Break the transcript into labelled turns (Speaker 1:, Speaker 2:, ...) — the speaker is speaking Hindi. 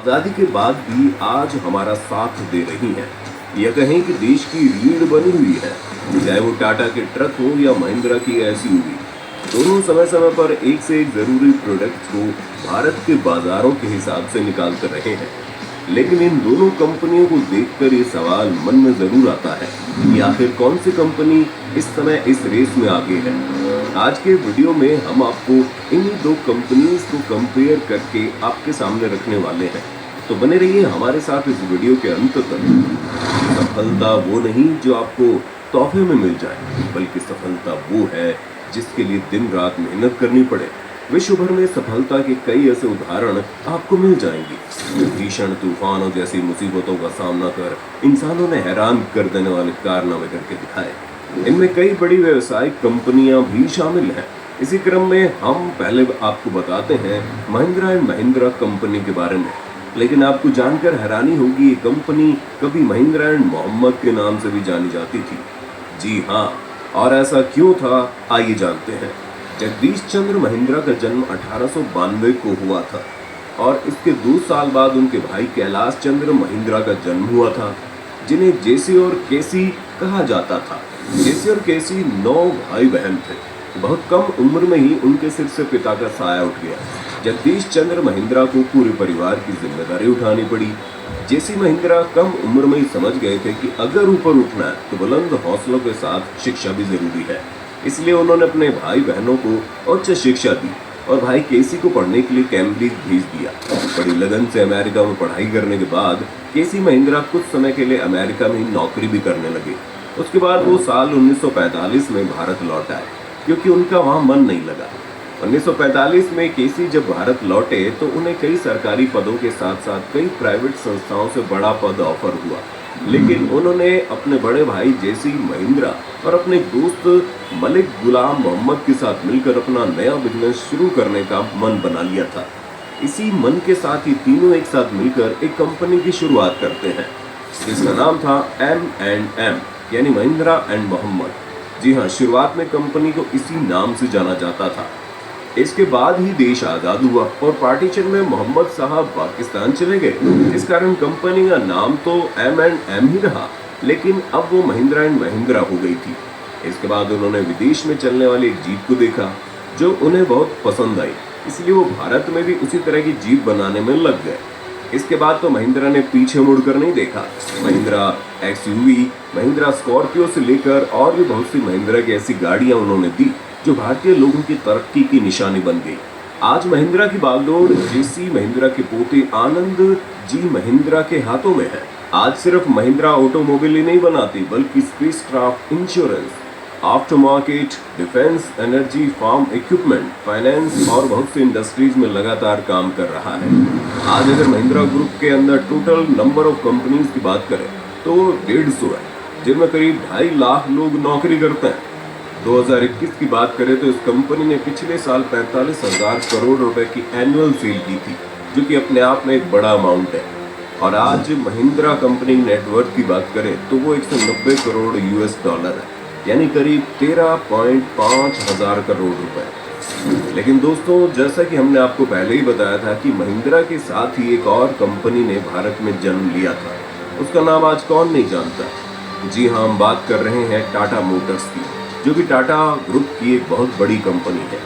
Speaker 1: आजादी के बाद भी आज हमारा साथ दे रही हैं। यह कहें कि देश की रीढ़ बनी हुई है। चाहे वो टाटा के ट्रक हो या महिंद्रा की एसयूवी, दोनों समय समय पर एक से एक जरूरी प्रोडक्ट्स को भारत के बाजारों के हिसाब से निकालते रहे हैं। लेकिन इन दोनों कंपनियों को देखकर ये सवाल मन में जरूर आता है कि आखिर कौन सी कंपनी इस समय इस रेस में आगे है। आज के वीडियो में हम आपको इन्हीं दो कंपनीज को कंपेयर करके आपके सामने रखने वाले हैं, तो बने रहिए हमारे साथ इस वीडियो के अंत तक। सफलता वो नहीं जो आपको तोहफे में मिल जाए, बल्कि सफलता वो है जिसके लिए दिन रात मेहनत करनी पड़े। विश्व भर में सफलता के कई ऐसे उदाहरण आपको मिल जाएंगे जो भीषण तूफानों जैसी मुसीबतों का सामना कर इंसानों ने हैरान कर देने वाले कारनामे करके दिखाए। इनमें कई बड़ी व्यावसायिक कंपनियां भी शामिल हैं। इसी क्रम में हम पहले आपको बताते हैं महिंद्रा एंड महिंद्रा कंपनी के बारे में। लेकिन आपको जानकर हैरानी होगी, ये कंपनी कभी महिंद्रा एंड मोहम्मद के नाम से भी जानी जाती थी। जी हाँ, और ऐसा क्यों था, आइए जानते हैं। जगदीश चंद्र महिंद्रा का जन्म 1892 को हुआ था और इसके 2 साल बाद उनके भाई कैलाश चंद्र महिंद्रा का जन्म हुआ था, जिन्हें जेसी और केसी कहा जाता था। जेसी और केसी 9 भाई बहन थे। बहुत कम उम्र में ही उनके सिर से पिता का साया उठ गया। जगदीश चंद्र महिंद्रा को पूरे परिवार की जिम्मेदारी उठानी पड़ी। जेसी महिंद्रा कम उम्र में ही समझ गए थे कि अगर ऊपर उठना है तो बुलंद हौसलों के साथ शिक्षा भी जरूरी है। इसलिए उन्होंने अपने भाई बहनों को उच्च शिक्षा दी और भाई केसी को पढ़ने के लिए कैम्ब्रिज भेज दिया। बड़ी लगन से अमेरिका में पढ़ाई करने के बाद केसी महिंद्रा कुछ समय के लिए अमेरिका में ही नौकरी भी करने लगे। उसके बाद वो साल 1945 में भारत लौट आए, क्योंकि उनका वहाँ मन नहीं लगा। 1945 में केसी जब भारत लौटे तो उन्हें कई सरकारी पदों के साथ साथ कई प्राइवेट संस्थाओं से बड़ा पद ऑफर हुआ। लेकिन उन्होंने अपने बड़े भाई जेसी महिंद्रा और अपने दोस्त मलिक गुलाम मोहम्मद के साथ मिलकर अपना नया बिजनेस शुरू करने का मन बना लिया था। इसी मन के साथ ही तीनों एक साथ मिलकर एक कंपनी की शुरुआत करते हैं, जिसका नाम था M&M, यानी महिंद्रा एंड मोहम्मद। जी हाँ, शुरुआत में कंपनी को इसी नाम से जाना जाता था। इसके बाद ही देश आज़ाद हुआ और पार्टीशन में मोहम्मद साहब पाकिस्तान चले गए। इस कारण कंपनी का नाम तो M&M ही रहा, लेकिन अब वो महिंद्रा एंड महिंद्रा हो गई थी। इसके बाद उन्होंने विदेश में चलने वाली एक जीप को देखा जो उन्हें बहुत पसंद आई, इसलिए वो भारत में भी उसी तरह की जीप बनाने में लग गए। इसके बाद तो महिंद्रा ने पीछे मुड़कर नहीं देखा। महिंद्रा एक्सयूवी, महिंद्रा स्कॉर्पियो से लेकर और भी बहुत सी महिंद्रा की ऐसी गाड़ियां उन्होंने दी जो भारतीय लोगों की तरक्की की निशानी बन गई। आज महिंद्रा की बागडोर जेसी महिंद्रा के पोते आनंद जी महिंद्रा के हाथों में है। आज सिर्फ महिंद्रा ऑटोमोबाइल ही नहीं बनाती, बल्कि spacecraft, insurance, after market, defence, energy, farm equipment, finance और बहुत सी इंडस्ट्रीज में लगातार काम कर रहा है। आज अगर महिंद्रा ग्रुप के अंदर टोटल नंबर ऑफ कंपनीज की बात करें तो 150 है, जिनमें करीब 2.5 लाख लोग नौकरी करते हैं। 2021 की बात करें तो इस कंपनी ने पिछले साल 45,000 करोड़ रुपए की एनुअल सेल की थी, जो कि अपने आप में एक बड़ा अमाउंट है। और आज महिंद्रा कंपनी नेटवर्थ की बात करें तो वो 190 करोड़ US डॉलर है, यानी करीब 13.5 हजार करोड़ रुपए। लेकिन दोस्तों, जैसा कि हमने आपको पहले ही बताया था कि महिंद्रा के साथ ही एक और कंपनी ने भारत में जन्म लिया था। उसका नाम आज कौन नहीं जानता। जी हाँ, हम बात कर रहे हैं टाटा मोटर्स की, जो कि टाटा ग्रुप की एक बहुत बड़ी कंपनी है।